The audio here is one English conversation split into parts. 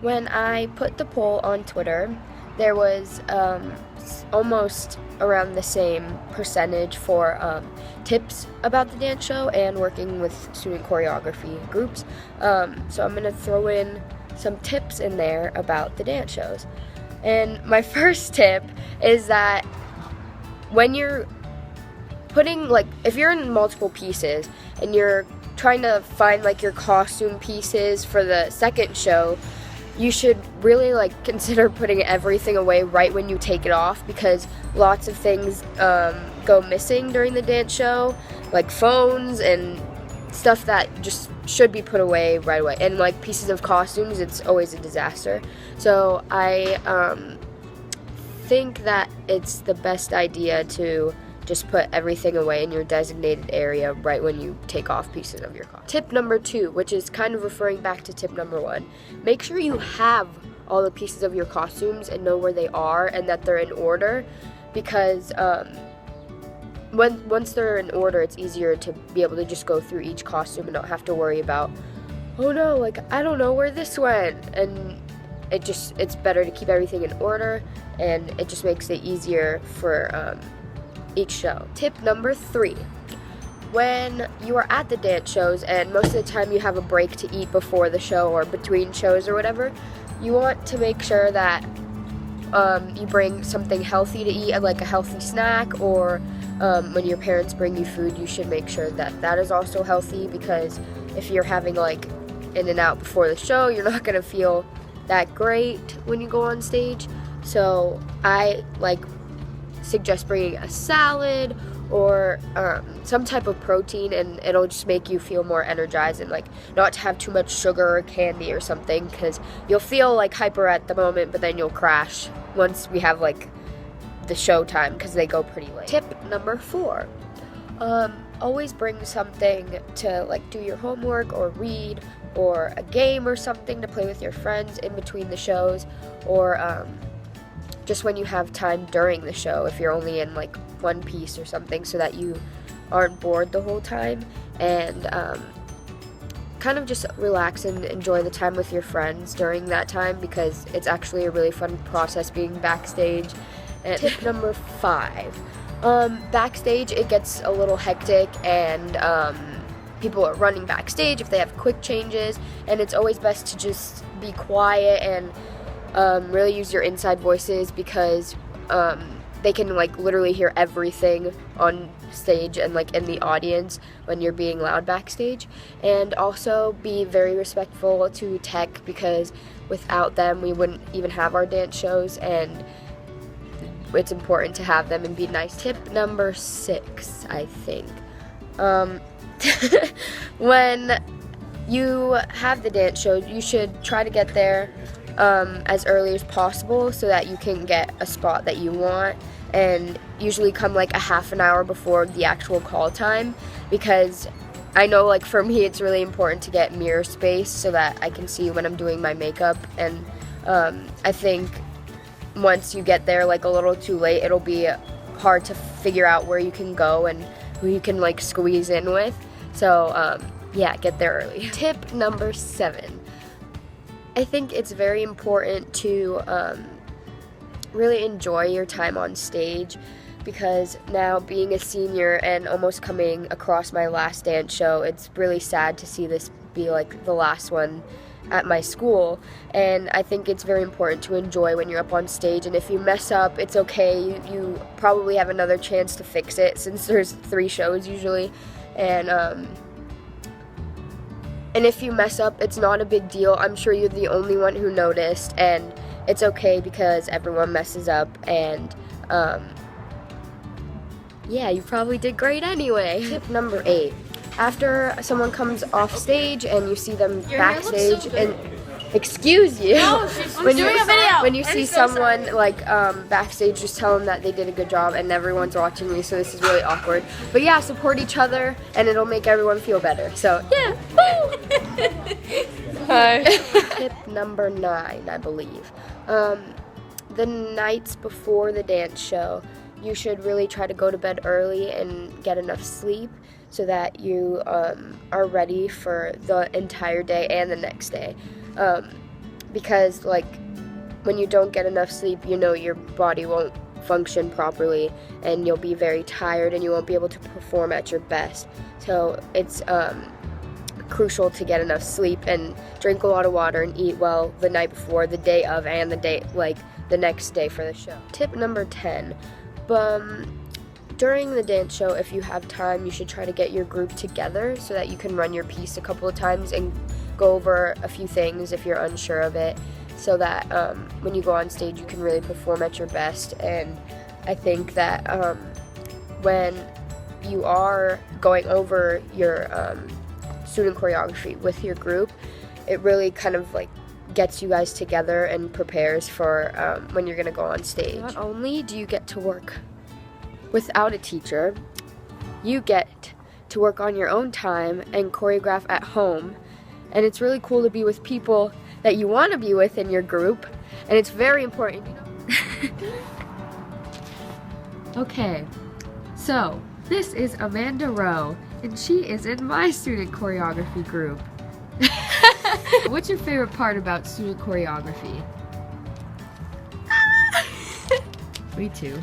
When I put the poll on Twitter, there was almost around the same percentage for tips about the dance show and working with student choreography groups. So I'm going to throw in some tips in there about the dance shows. And my first tip is that when you're putting, like, if you're in multiple pieces and you're trying to find like your costume pieces for the second show, you should really like consider putting everything away right when you take it off, because lots of things go missing during the dance show, like phones and stuff that just should be put away right away. And like pieces of costumes, it's always a disaster. So I think that it's the best idea to just put everything away in your designated area right when you take off pieces of your costume. Tip number 2, which is kind of referring back to tip number 1, make sure you have all the pieces of your costumes and know where they are and that they're in order, because once they're in order, it's easier to be able to just go through each costume and not have to worry about, oh no, like I don't know where this went. And it's better to keep everything in order, and it just makes it easier for each show. Tip number 3, when you are at the dance shows and most of the time you have a break to eat before the show or between shows or whatever, you want to make sure that you bring something healthy to eat, like a healthy snack, or when your parents bring you food, you should make sure that that is also healthy, because if you're having like in and out before the show, you're not going to feel that great when you go on stage. So I suggest bringing a salad or some type of protein, and it'll just make you feel more energized, and like not to have too much sugar or candy or something, because you'll feel like hyper at the moment, but then you'll crash once we have like the show time, because they go pretty late. Tip number 4, always bring something to like do your homework or read, or a game or something to play with your friends in between the shows, or just when you have time during the show, if you're only in like one piece or something, so that you aren't bored the whole time, and kind of just relax and enjoy the time with your friends during that time, because it's actually a really fun process being backstage. And tip number 5, backstage it gets a little hectic, and people are running backstage if they have quick changes, and it's always best to just be quiet and really use your inside voices, because they can like literally hear everything on stage and like in the audience when you're being loud backstage. And also be very respectful to tech, because without them we wouldn't even have our dance shows, and it's important to have them and be nice. Tip number 6, I think, when you have the dance show, you should try to get there as early as possible, so that you can get a spot that you want, and usually come like a half an hour before the actual call time, because I know like for me it's really important to get mirror space so that I can see when I'm doing my makeup. And I think once you get there like a little too late, it'll be hard to figure out where you can go and who you can like squeeze in with. So yeah, get there early. Tip number 7, I think it's very important to really enjoy your time on stage, because now being a senior and almost coming across my last dance show, it's really sad to see this be like the last one at my school. And I think it's very important to enjoy when you're up on stage, and if you mess up, it's okay. You probably have another chance to fix it, since there's 3 shows usually. And if you mess up, it's not a big deal. I'm sure you're the only one who noticed, and it's okay, because everyone messes up, and yeah, you probably did great anyway. Tip number 8, after someone comes off stage and you see them backstage, and excuse you, No, when you see someone like backstage, just tell them that they did a good job, and everyone's watching you, so this is really awkward. But yeah, support each other, and it'll make everyone feel better. So yeah. Hi. Tip number 9, I believe. The nights before the dance show, you should really try to go to bed early and get enough sleep, so that you are ready for the entire day and the next day. because like when you don't get enough sleep, you know your body won't function properly and you'll be very tired and you won't be able to perform at your best. So it's crucial to get enough sleep and drink a lot of water and eat well the night before, the day of, and the next day for the show. Tip number 10, during the dance show, if you have time, you should try to get your group together so that you can run your piece a couple of times and go over a few things if you're unsure of it, so that when you go on stage you can really perform at your best. And I think that when you are going over your student choreography with your group, it really kind of like gets you guys together and prepares for when you're gonna go on stage. Not only do you get to work without a teacher, you get to work on your own time and choreograph at home, and it's really cool to be with people that you want to be with in your group, and it's very important, you know? Okay, so this is Amanda Rowe, and she is in my student choreography group. What's your favorite part about student choreography? Me too.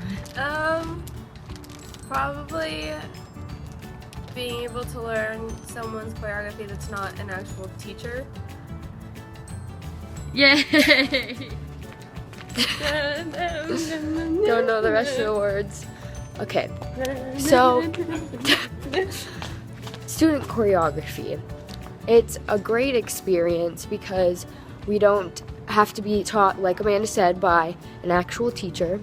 Probably being able to learn someone's choreography that's not an actual teacher. Yay! Don't know the rest of the words. Okay, so student choreography. It's a great experience because we don't have to be taught, like Amanda said, by an actual teacher.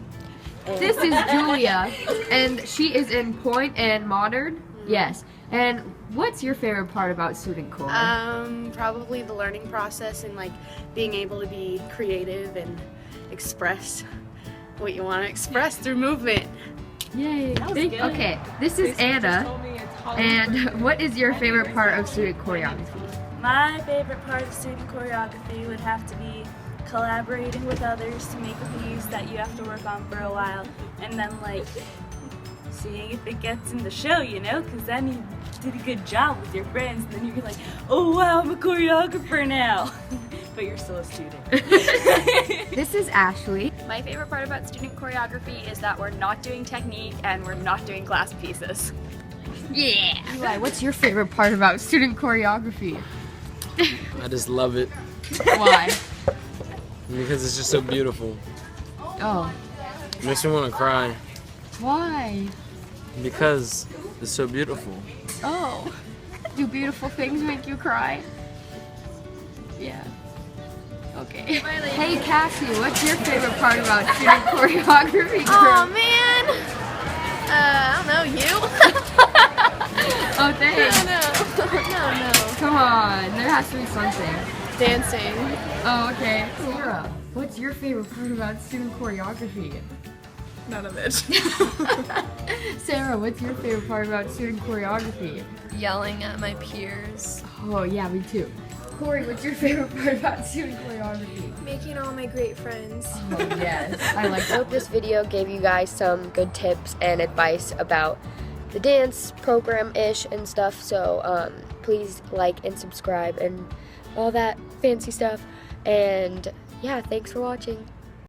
This is Julia, and she is in Point and Modern. Yes. And what's your favorite part about student chor? Probably the learning process and like being able to be creative and express what you want to express through movement. Yay! Okay, this is Anna, and what is your favorite part of student choreography? My favorite part of student choreography would have to be collaborating with others to make a piece that you have to work on for a while, and then like seeing if it gets in the show, you know, because then you did a good job with your friends, and then you're like, oh wow, I'm a choreographer now. But you're still a student. This is Ashley. My favorite part about student choreography is that we're not doing technique and we're not doing class pieces. Yeah! Eli, what's your favorite part about student choreography? I just love it. Why? Because it's just so beautiful. Oh. It makes me want to cry. Why? Because it's so beautiful. Oh. Do beautiful things make you cry? Yeah. Okay. Hey Cassie, what's your favorite part about student choreography group? Oh man! I don't know, you? Oh thanks. No. Come on, there has to be something. Dancing. Oh, okay. Sarah, what's your favorite part about student choreography? None of it. Sarah, what's your favorite part about student choreography? Yelling at my peers. Oh yeah, me too. Corey, what's your favorite part about student choreography? Making all my great friends. Oh yes, I like that. I hope this video gave you guys some good tips and advice about the dance program-ish and stuff, so please like and subscribe and all that fancy stuff, and yeah, thanks for watching.